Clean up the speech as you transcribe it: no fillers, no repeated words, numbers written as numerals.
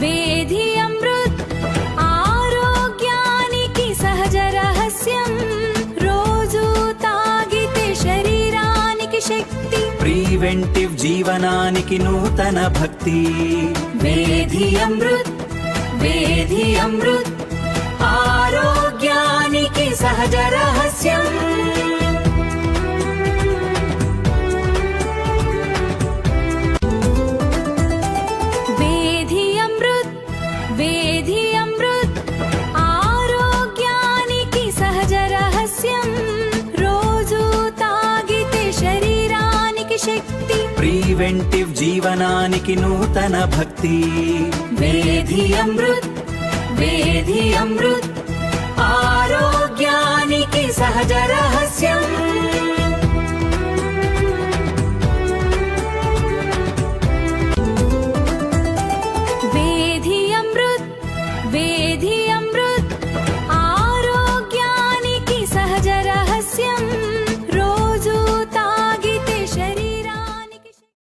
వేది అమృత్ ఆరోగ్యానికి సహజ రహస్యం రోజు తాగితే శరీరానికి శక్తి ప్రివెంటివ్ జీవనానికి నూతన భక్తి వేది అమృత్ వేది అమృత్ ఆరోగ్యానికి సహజ రహస్యం వేది అమృత్ వేది అమృత్ ఆరోగ్యానికి సహజ రహస్యం రోజు తాగితే శరీరానికి శక్తి ప్రివెంటివ్ జీవనానికి నూతన భక్తి వేది అమృత్ వేది అమృత్ ఆరోగ్యానికి సహజ రహస్యం